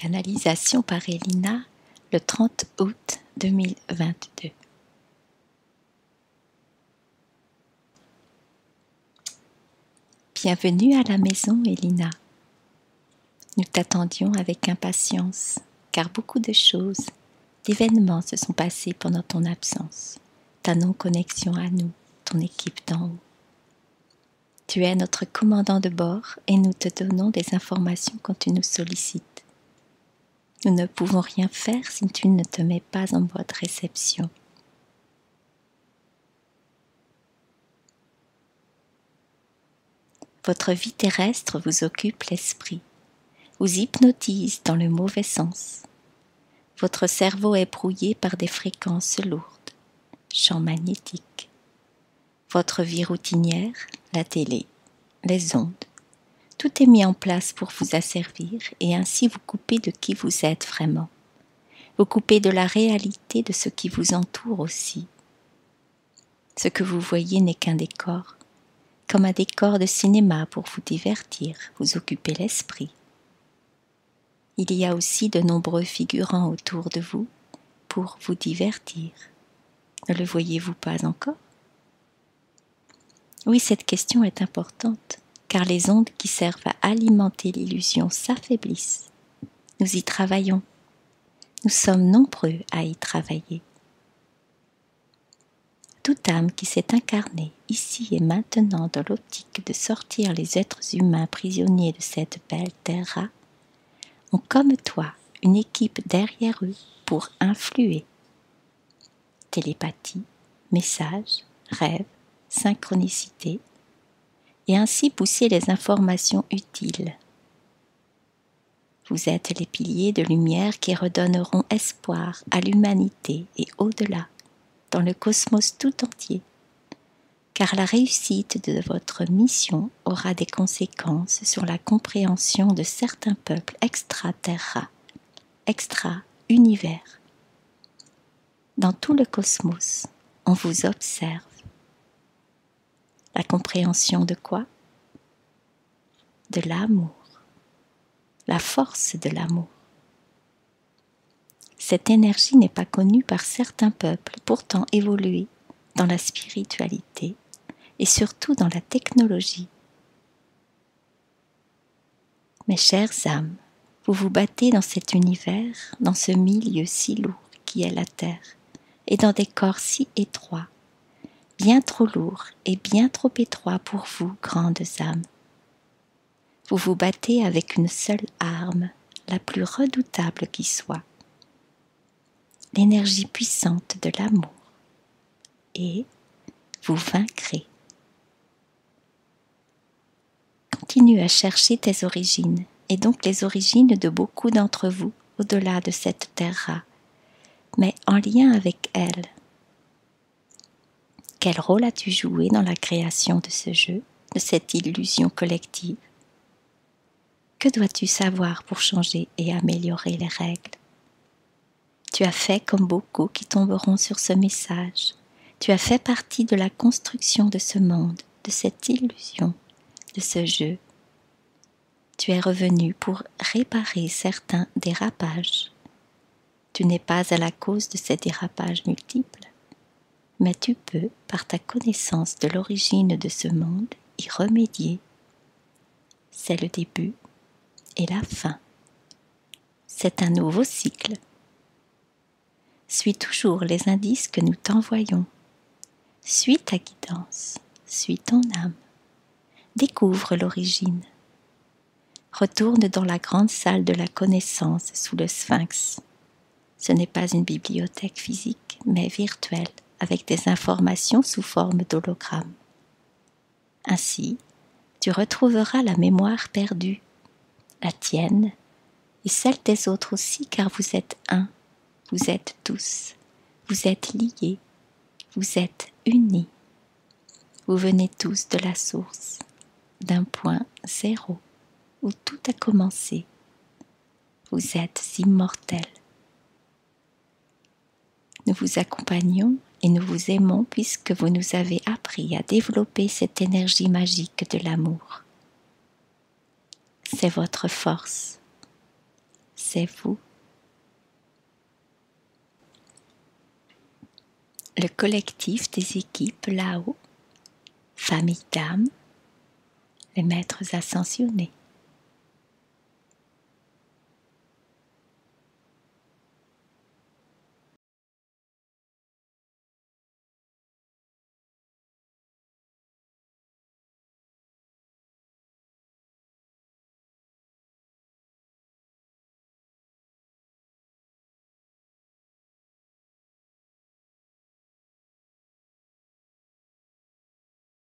Canalisation par Elina, le 30 août 2022. Bienvenue à la maison, Elina. Nous t'attendions avec impatience, car beaucoup de choses, d'événements se sont passés pendant ton absence, ta non-connexion à nous, ton équipe d'en haut. Tu es notre commandant de bord et nous te donnons des informations quand tu nous sollicites. Nous ne pouvons rien faire si tu ne te mets pas en mode réception. Votre vie terrestre vous occupe l'esprit, vous hypnotise dans le mauvais sens. Votre cerveau est brouillé par des fréquences lourdes, champs magnétiques. Votre vie routinière, la télé, les ondes, tout est mis en place pour vous asservir et ainsi vous couper de qui vous êtes vraiment. Vous couper de la réalité de ce qui vous entoure aussi. Ce que vous voyez n'est qu'un décor, comme un décor de cinéma pour vous divertir, vous occuper l'esprit. Il y a aussi de nombreux figurants autour de vous pour vous divertir. Ne le voyez-vous pas encore? Oui, cette question est importante, car les ondes qui servent à alimenter l'illusion s'affaiblissent. Nous y travaillons. Nous sommes nombreux à y travailler. Toute âme qui s'est incarnée ici et maintenant dans l'optique de sortir les êtres humains prisonniers de cette belle terre ont comme toi une équipe derrière eux pour influer. Télépathie, messages, rêves, synchronicité, et ainsi pousser les informations utiles. Vous êtes les piliers de lumière qui redonneront espoir à l'humanité et au-delà, dans le cosmos tout entier, car la réussite de votre mission aura des conséquences sur la compréhension de certains peuples extraterra, extra-univers. Dans tout le cosmos, on vous observe. La compréhension de quoi? De l'amour, la force de l'amour. Cette énergie n'est pas connue par certains peuples, pourtant évolués dans la spiritualité et surtout dans la technologie. Mes chères âmes, vous vous battez dans cet univers, dans ce milieu si lourd qui est la Terre, et dans des corps si étroits, bien trop lourds et bien trop étroits pour vous, grandes âmes. Vous vous battez avec une seule arme, la plus redoutable qui soit, l'énergie puissante de l'amour, et vous vaincrez. Continue à chercher tes origines, et donc les origines de beaucoup d'entre vous au-delà de cette terre, mais en lien avec elle. Quel rôle as-tu joué dans la création de ce jeu, de cette illusion collective? Que dois-tu savoir pour changer et améliorer les règles? Tu as fait comme beaucoup qui tomberont sur ce message. Tu as fait partie de la construction de ce monde, de cette illusion, de ce jeu. Tu es revenu pour réparer certains dérapages. Tu n'es pas à la cause de ces dérapages multiples, mais tu peux, par ta connaissance de l'origine de ce monde, y remédier. C'est le début et la fin. C'est un nouveau cycle. Suis toujours les indices que nous t'envoyons. Suis ta guidance, suis ton âme. Découvre l'origine. Retourne dans la grande salle de la connaissance sous le sphinx. Ce n'est pas une bibliothèque physique, mais virtuelle, avec des informations sous forme d'hologramme. Ainsi, tu retrouveras la mémoire perdue, la tienne et celle des autres aussi, car vous êtes un, vous êtes tous, vous êtes liés, vous êtes unis. Vous venez tous de la source, d'un point zéro, où tout a commencé. Vous êtes immortels. Nous vous accompagnons et nous vous aimons puisque vous nous avez appris à développer cette énergie magique de l'amour. C'est votre force, c'est vous. Le collectif des équipes là-haut, famille d'âmes, les maîtres ascensionnés.